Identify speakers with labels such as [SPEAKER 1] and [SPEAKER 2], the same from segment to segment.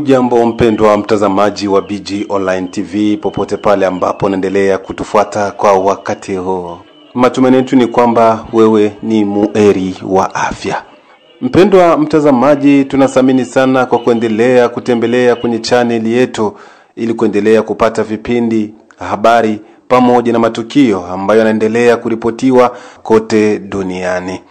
[SPEAKER 1] Hujambo mpendwa mtazamaji wa BG Online TV popote pale ambapo unaendelea kutufuata kwa wakati huu. Matumaini yetu ni kwamba wewe ni muheri wa afya. Mpendwa mtazamaji, tunathamini sana kwa kuendelea kutembelea kwenye channel yetu ili kuendelea kupata vipindi, habari pamoja na matukio ambayo yanaendelea kuripotiwa kote duniani.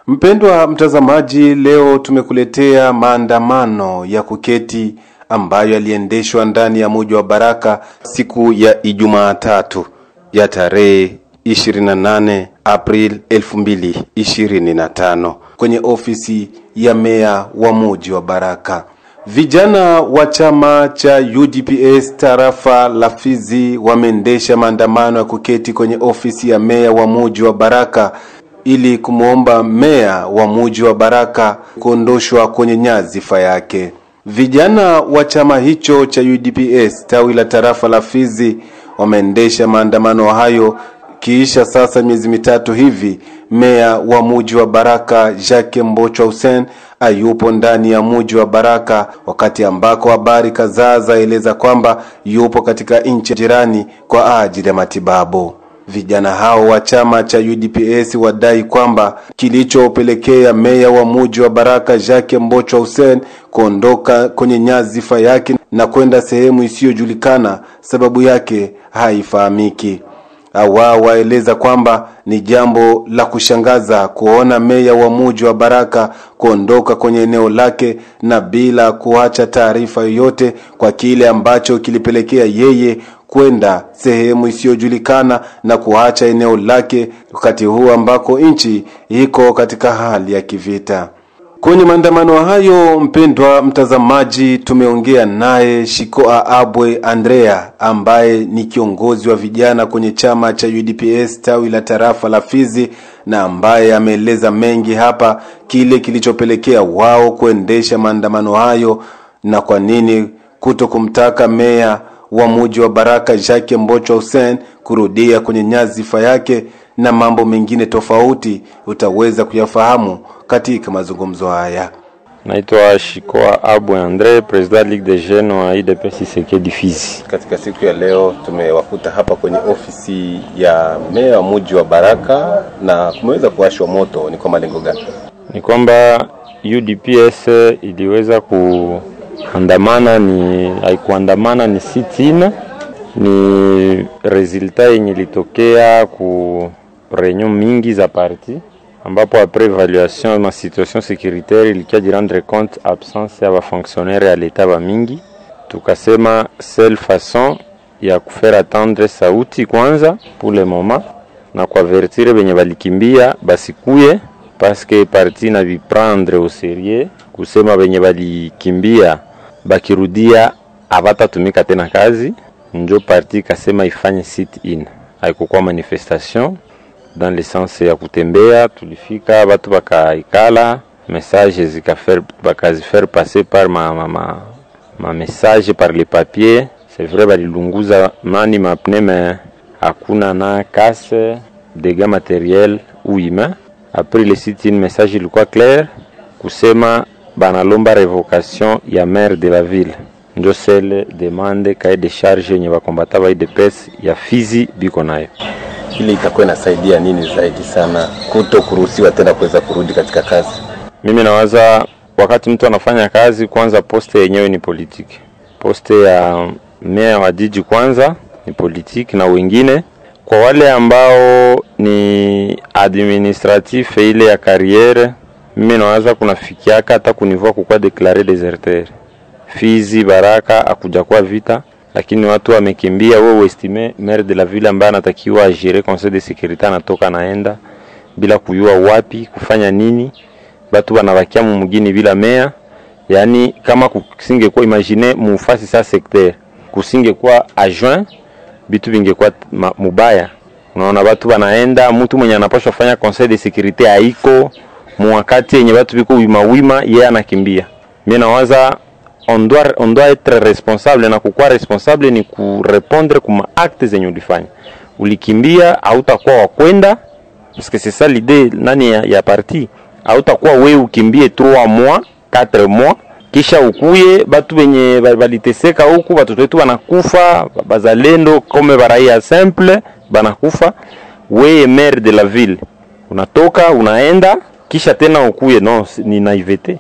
[SPEAKER 1] Mpendwa mtazamaji, leo tumekuletea maandamano ya kuketi ambayo yaliendeshwa ndani ya mji wa Baraka siku ya Ijumaa tatu ya tarehe 28 April 2025 kwenye ofisi ya meya wa mji wa Baraka. Vijana wa chama cha UDPS tarafa la Fizi wameendesha maandamano ya kuketi kwenye ofisi ya meya wa mji wa Baraka ili kumuomba meya wa mji wa Baraka kuondoshwa kwenye nyadhifa yake. Vijana wa chama hicho cha UDPS tawi la tarafa la Fizi wameendesha maandamano hayo kisha sasa miezi mitatu hivi meya wa mji wa Baraka Jacques Mbocho Hussein ayupo ndani ya mji wa Baraka, wakati ambako habari kadhaa zaeleza kwamba yupo katika nchi jirani kwa ajili ya matibabu. Vijana hao wa chama cha UDPS wadai kwamba kilichopelekea meya wa mji wa Baraka Jacques Mbocho Hussein kuondoka kwenye nyadhifa yake na kwenda sehemu isiyojulikana sababu yake haifahamiki. Wao waeleza kwamba ni jambo la kushangaza kuona meya wa mji wa Baraka kuondoka kwenye eneo lake na bila kuacha taarifa yoyote kwa kile ambacho kilipelekea yeye kwenda sehemu isiyojulikana na kuacha eneo lake wakati huu ambako nchi iko katika hali ya kivita. Kwenye maandamano hayo, mpendwa mtazamaji, tumeongea naye Shikoa Abwe Andrea ambaye ni kiongozi wa vijana kwenye chama cha UDPS tawi la tarafa la Fizi, na ambaye ameeleza mengi hapa kile kilichopelekea wao kuendesha maandamano hayo na kwa nini kutokumtaka meya wa mji wa Baraka Jacques Mbocho Hussein kurudia kwenye nyadhifa yake na mambo mengine tofauti. Utaweza kuyafahamu katika mazungumzo haya.
[SPEAKER 2] Naitwa Shikoa Abwe Andre, President Ligue des Jeunes wa UDPS Tshisekedi Fizi.
[SPEAKER 1] Katika siku ya leo tumewakuta hapa kwenye ofisi ya meya wa mji wa Baraka na kumeweza kuwashwa moto. Ni kwa malengo gani?
[SPEAKER 2] Ni kwamba UDPS iliweza kuandamana, haikuandamana ni sit-in, ni resulta yenye ilitokea ku reunion mingi za parti ambapo après évaluation ma situation sécuritaire ilikia rendre compte absence ya ba fonctionnaire ya l'etat ba mingi. Tukasema seule façon ya kufaire attendre sauti kwanza pour le moment na kwa avertir benye balikimbia basikuye parce que parti na vi prendre au sérieux, kusema benye balikimbia bakirudia abata tumika tena kazi. Njo parti kasema ifanye sit-in, haikuwa manifestation dans le sens ya kutembea. Tulifika watu bakaikala, message bakazifaire passer par ma message par les papiers. C'est vrai balilunguza mani mapne mais hakuna na casse dégâts matériels ou humains. Après le sit-in message ilikuwa clair kusema banalomba révocation ya maire de la ville. Njo sele demande cahier de charge yenye bakombata ba UDPS ya Fizi biko nayo.
[SPEAKER 1] Hili itakuwa inasaidia nini zaidi sana kutokuruhusiwa tena kuweza kurudi katika kazi?
[SPEAKER 2] Mimi nawaza wakati mtu anafanya kazi, kwanza poste yenyewe ni politiki. Poste ya meya wa jiji kwanza ni politiki, na wengine kwa wale ambao ni administratif ile ya carrière, mimi nawaza kunafikiaka hata kunivua kukua declarer déserteur. Fizi Baraka akuja kwa vita, lakini watu wamekimbia. Wewe estime maire de la ville ambaye anatakiwa agere conseil de sécurité anatoka naenda bila kujua wapi kufanya nini, watu wanabakia mumugini bila meya. Yani kama kusingekuwa imagine mufasi sa secteur, kusingekuwa adjoint, bitu bingekuwa mubaya. Unaona watu wanaenda, mtu mwenye anapaswa kufanya conseil de sécurité haiko mwakati yenye watu biko wima yeye anakimbia. Mimi nawaza on doit être responsable, na kukuwa responsable ni kurepondre kuma actes zenye ulifanya. Ulikimbia hautakuwa wakwenda, parce que c'est ça l'idée nani ya parti. Hautakuwa wewe ukimbie 3 mois 4 mois kisha ukuye batu benye baliteseka huku, watoto wetu wanakufa, bazalendo kome baraia simple banakufa. Weye maire de la ville unatoka unaenda kisha tena ukuye, no, ni naivete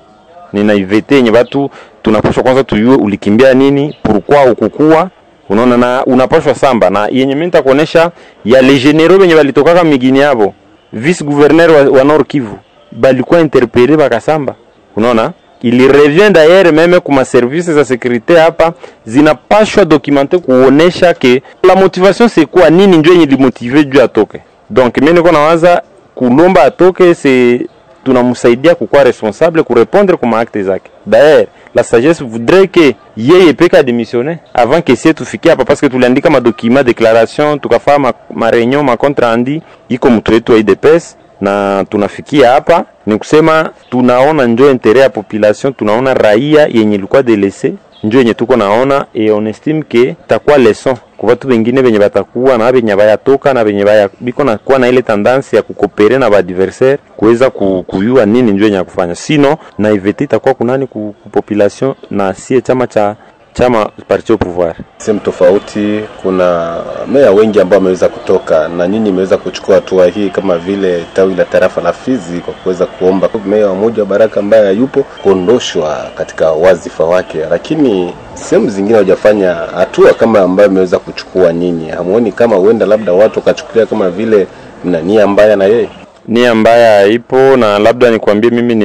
[SPEAKER 2] yenye watu tunapaswa kwanza tuyue ulikimbia nini, pourquoi ukukua, unaona, na unapaswa samba na yenye mimi nitakuonesha ya les généraux benye balitoka migini yabo, vice gouverneur wa Nord Kivu balikuwa interpellé bakasamba, unaona. Il revient d'ailleurs même kuma services za sécurité hapa zinapashwa documenter kuonesha ke la motivation c'est quoi, nini ndio yenye limotive juu atoke. Donc mimi niko nawaza kulomba atoke, c'est tunamsaidia kukuwa responsable ku répondre kuma acte zake. D'ailleurs la sagesse voudrait que yeye peka démissionner avant que sie tufikie hapa, parce que tuliandika ma document déclaration, tukafanya ma réunion, ma compte rendu iko mtu wetu wa IDPS na tunafikia hapa. Ni kusema tunaona njoo intérêt ya population, tunaona raia yenye ilikuwa délaissé njoo yenye tuko naona, et on estime que takuwa leçon kwa watu wengine benye batakuwa na benye bayatoka na benye baya biko na kuwa na ile tendance ya kukopere na adversaire kuweza kuyua nini njoo yenye kufanya, sino na ivete itakuwa kunani ku population na sie chama parti au pouvoir.
[SPEAKER 1] Sehemu tofauti kuna meya wengi ambao wameweza kutoka, na nini imeweza kuchukua hatua hii kama vile tawi la tarafa la Fizi kwa kuweza kuomba meya wa mmoja wa Baraka ambaye hayupo kuondoshwa katika wazifa wake, lakini sehemu zingine hawajafanya hatua kama ambayo imeweza kuchukua. Nyinyi hamuoni kama huenda labda watu kachukulia kama vile mna nia mbaya na yeye?
[SPEAKER 2] Nia mbaya ipo, na labda nikwambie mimi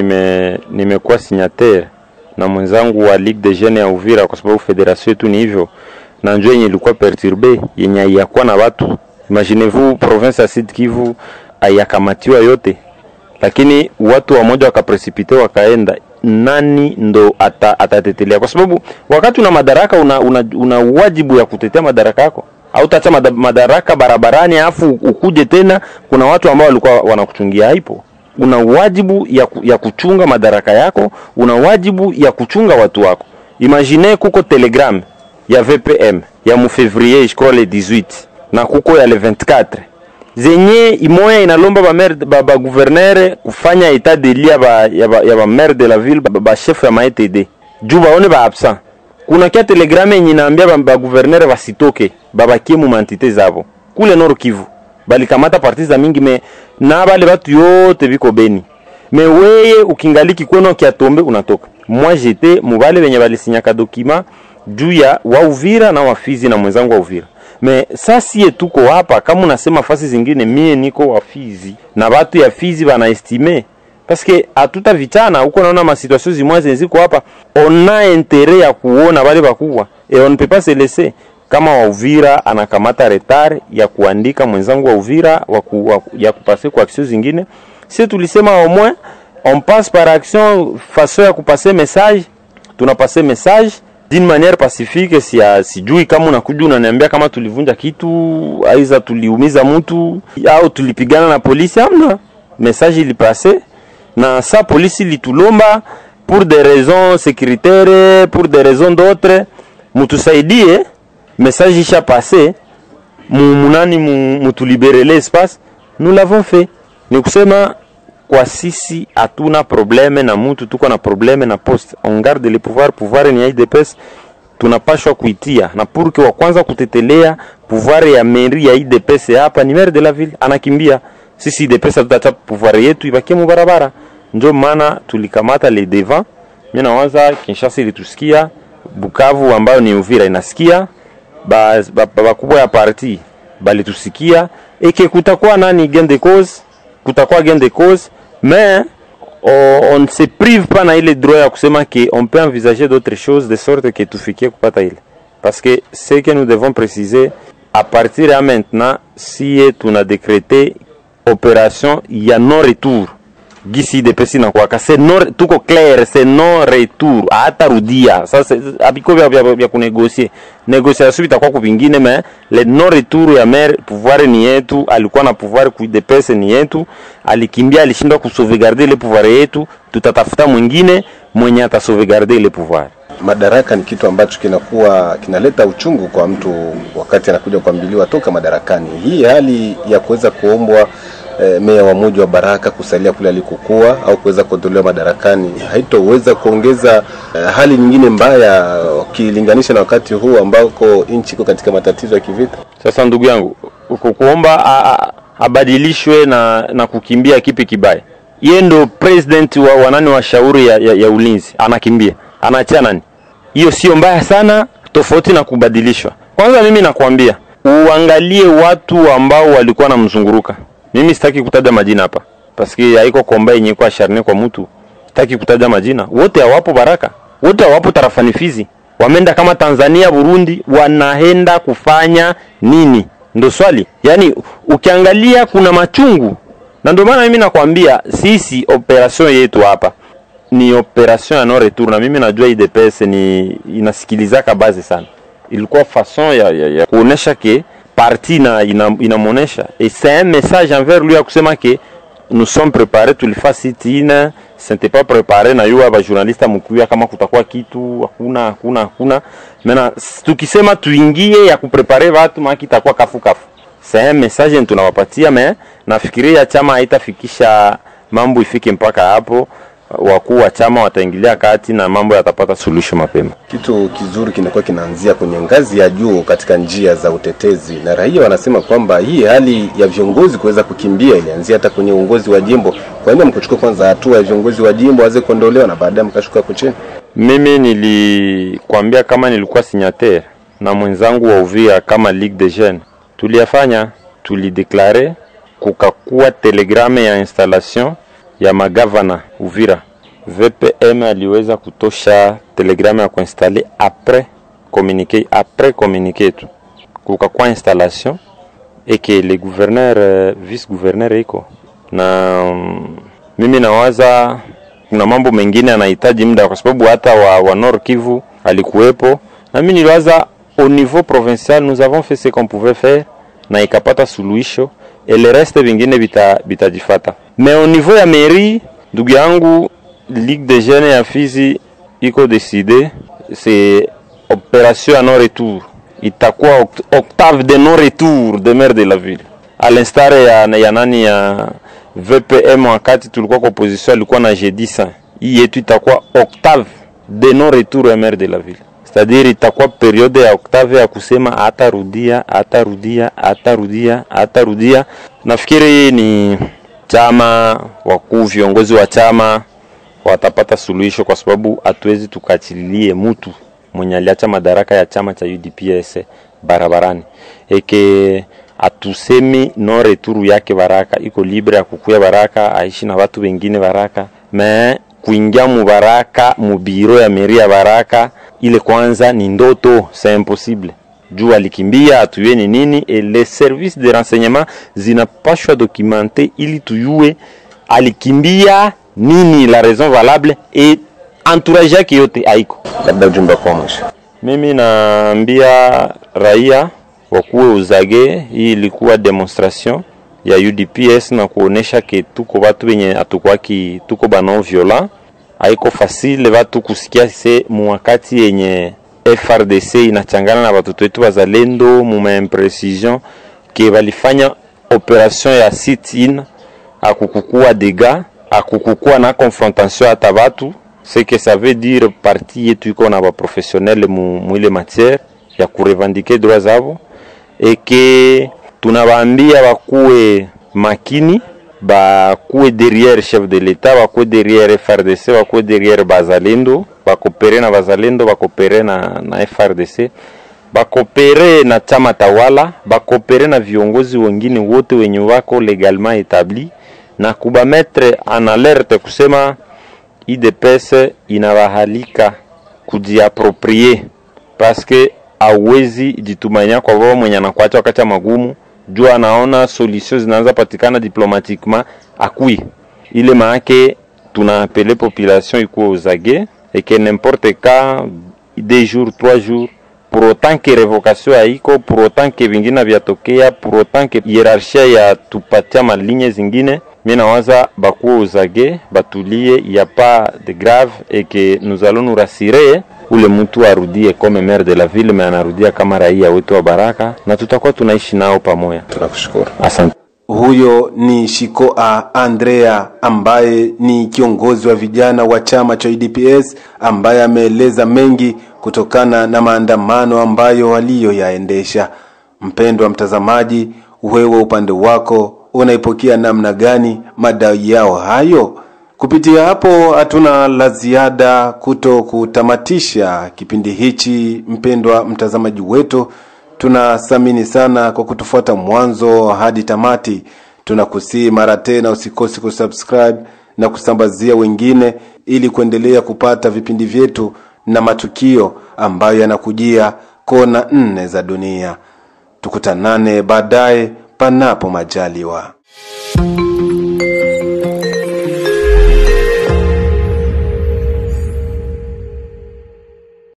[SPEAKER 2] nimekuwa signataire na mwenzangu wa Ligue des Jeunes ya Uvira, kwa sababu federation yetu ni hivyo, na njoo yenye ilikuwa perturbé yenye hayakuwa na watu. Imaginez-vous province ya Sud Kivu hayakamatiwa yote, lakini watu wa moja wakaprecipitate wakaenda, nani ndo atatetelea? Kwa sababu wakati una madaraka una wajibu ya kutetea madaraka yako. Au taacha madaraka barabarani afu ukuje tena kuna watu ambao walikuwa wanakuchungia. Haipo. Una wajibu ya kuchunga madaraka yako, una wajibu ya kuchunga watu wako. Imagine kuko telegram ya VPM ya mu février je crois le 18 na kuko ya le 24 zenye imoya inalomba ba gouverneur kufanya état de lieu ya ba maire de la ville, ba chef ya maETD juu baone ba absent. Kuna kia telegram yenye inaambia ba gouverneur basitoke babakie mu entité zabo kule Nord Kivu, bali kamata parti za mingi me na bale batu yote biko Beni. Me weye ukingaliki kweno kiatombe unatoka. Moi j'étais mubale benye bali sinyaka document juu ya wa Uvira na wa Fizi na mwenzangu wa Uvira. Me sasa tuko hapa, kama unasema fasi zingine mie niko wa Fizi na watu ya Fizi bana estime parce que atuta vitana uko naona ma situation zimwaze ziko hapa, on a intérêt ya kuona bale bakubwa et on ne peut pas se laisser. Kama wa Uvira anakamata retard ya kuandika mwenzangu wa Uvira ya kupase kwa action zingine, si tulisema au moins on passe par action façon ya kupase message, tunapase message d'une manière pacifique. Sijui kama unakuja unaniambia kama tulivunja kitu, aiza tuliumiza mtu au tulipigana na polisi, hamna. Message ilipase na sa polisi litulomba pour des raisons sécuritaires, pour des raisons d'autres, mutusaidie. Message isha passé, mutu libérer l'espace, nous l'avons fait. Ni kusema kwa sisi hatuna probleme na mtu, tuko na probleme na poste. On garde le pouvoir ni IDPS, tunapashwa kuitia. Na pour que wa kwanza kutetelea pouvoir ya mairie ya IDPS hapa ni maire de la ville, anakimbia. Sisi IDPS tutacha pouvoir yetu ibakie mu barabara. Ndio maana tulikamata le devant. Mimi nawaza Kinshasa ilitusikia, Bukavu ambayo ni Uvira inasikia, bakubwa ya parti bali tusikia, eke kutakuwa nani gain de cause, kutakuwa gain de cause, mais on ne se prive pas na ile droit ya kusema que on peut envisager d'autres choses de sorte que tufikie kupata ile, parce que ce que nous devons préciser à partir de maintenant, si tuna décrété opération ya non retour gisi de pesi na kwa c'est non, tuko clair, c'est non retour hata rudia. Sasa abiko vya kunegocier négociation itakuwa kupingine, mais le non retour ya maire pouvoir ni yetu, alikuwa na pouvoir ku de pesa ni yetu, alikimbia alishindwa kusauvegarder le pouvoir yetu, tutatafuta mwingine mwenye atasauvegarder le pouvoir.
[SPEAKER 1] Madaraka ni kitu ambacho kinaleta uchungu kwa mtu wakati anakuja kuambiliwa toka madarakani. Hii hali ya kuweza kuombwa meya wa mji wa Baraka kusalia kule alikokuwa au kuweza kuondolewa madarakani haitoweza kuongeza hali nyingine mbaya ukilinganisha na wakati huu ambako nchi iko katika matatizo ya kivita?
[SPEAKER 2] Sasa ndugu yangu, kuomba abadilishwe na kukimbia kipi kibaya? Yeye ndo president wa wanani wa shauri ya ulinzi, anakimbia, anaachia nani? Hiyo sio mbaya sana, tofauti na kubadilishwa. Kwanza mimi nakwambia uangalie watu ambao walikuwa namzunguruka. Mimi sitaki kutaja majina hapa paski haiko komba yenye kwa sharne kwa mtu. Sitaki kutaja majina. Wote hawapo Baraka, wote hawapo tarafani Fizi. Wameenda kama Tanzania, Burundi, wanaenda kufanya nini? Ndio swali. Yaani ukiangalia kuna machungu. Na ndio maana mimi nakwambia sisi operation yetu hapa ni operation ya no retour, na mimi najua IDPS ni inasikilizaka bazi sana. Ilikuwa façon ya kuonesha ke parti na inamonesha, et c'est un message envers lui ya kusema ke nous sommes préparés, tulifa sit-in, c'était pas préparé na yua ba journalista mkuya kama kutakuwa kitu hakuna. Mena tukisema tuingie ya kuprepare watu maki itakuwa kafu. C'est un message tunawapatia, mais nafikiria chama haitafikisha mambo ifike mpaka hapo. Wakuu wa chama wataingilia kati na mambo yatapata solution mapema.
[SPEAKER 1] Kitu kizuri kinakuwa kinaanzia kwenye ngazi ya juu katika njia za utetezi, na raia wanasema kwamba hii hali ya viongozi kuweza kukimbia ilianzia hata kwenye uongozi wa jimbo. Kwa nini mkuchukua kwanza hatua ya viongozi wa jimbo waze kuondolewa na baadaye mkashuka hapo chini?
[SPEAKER 2] Mimi nilikwambia kama nilikuwa signataire na mwenzangu wa Uvira kama Ligue des Jeunes, tuliyafanya, tulideklare, kukakuwa telegrame ya installation ya magavana Uvira. VPM aliweza kutosha telegramme ya kuinstaller après communiqué tu. Kukakuwa installation et que le gouverneur vice-gouverneur iko. Na mimi nawaza kuna mambo mengine anahitaji muda kwa sababu hata wa Nord Kivu alikuwepo. Na mimi niliwaza au niveau provincial nous avons fait ce qu'on pouvait faire na ikapata suluhisho, et le reste vingine bitajifata. Mais au niveau ya mairie, ndugu yangu, Ligue des Jeunes ya Fizi iko décidé, c'est opération à non-retour. Itakuwa octave de non-retour de maire de la ville. À l'instar ya nani ya VPM wakati tulikuwa kwa opposition alikuwa na G10. Hii yetu itakuwa octave de non-retour ya maire de la ville. C'est-à-dire itakuwa periode ya octave ya kusema atarudia. Nafikiri ni chama, wakuu viongozi wa chama watapata suluhisho, kwa sababu hatuwezi tukachililie mtu mwenye aliacha madaraka ya chama cha UDPS barabarani. Eke atusemi no retour yake Baraka, iko libre ya kukuya Baraka, aishi na watu wengine Baraka, mais kuingia mu Baraka mu biro ya mairie ya Baraka ile kwanza ni ndoto, c'est impossible. Juu alikimbia atuyue ni nini, et les services de renseignement zinapashwa documenter ili tuyue alikimbia nini, la raison valable, et entourage yake yote haiko.
[SPEAKER 1] Labda ujumbe kwa mwisho.
[SPEAKER 2] Mimi naambia raia wakuwe uzage, hii ilikuwa demonstration ya UDPS na kuonesha ke tuko watu wenye atukwaki tuko bano violent. Haiko facile watu kusikia se mwakati yenye FRDC inachangana na watoto wetu wazalendo mu imprecision ke walifanya operation ya sit-in, akukukua dégâts, akukukua na confrontation hata watu. C'est que ça veut dire parti yetu iko na ba professionnel mu ile matière ya kurevendiquer droits zao, et que tunawaambia wakuwe makini, bakuwe derrière chef de l'État, bakuwe derrière FRDC, bakuwe derrière bazalendo, bakopere na bazalendo, bakopere na FRDC, bakopere na chama tawala, bakopere na viongozi wengine wote wenye wako legalement établi, na kubametre en alerte kusema IDPS inawahalika kujiapproprier, parce que hawezi jitumania kwa wao mwenye anakuacha wakati magumu, jua anaona solutions zinaanza patikana diplomatiquement akui. Ile maake tunapele population iko uzage, et que n'importe cas 2 jours 3 jours, pour autant que révocation haiko, pour autant que vingine vyatokea, pour autant que hierarchia ya tupatia maligne zingine, mimi nawaza bakuwe uzage, batulie, y a pas de grave, et que nous allons nous rassurer ule mtu arudie comme maire de la ville, mais anarudia kama raia wetu wa Baraka, na tutakuwa tunaishi nao pamoja.
[SPEAKER 1] Tunakushukuru.
[SPEAKER 2] Asante.
[SPEAKER 1] Huyo ni Shikoa Andrea ambaye ni kiongozi wa vijana wa chama cha UDPS, ambaye ameeleza mengi kutokana na maandamano ambayo waliyoyaendesha. Mpendwa mtazamaji, wewe upande wako unaipokea namna gani madai yao hayo? Kupitia hapo hatuna la ziada kutamatisha kipindi hichi. Mpendwa mtazamaji wetu, tunathamini sana kwa kutufuata mwanzo hadi tamati. Tunakusii mara tena usikosi kusubscribe na kusambazia wengine ili kuendelea kupata vipindi vyetu na matukio ambayo yanakujia kona 4 za dunia. Tukutanane baadaye panapo majaliwa.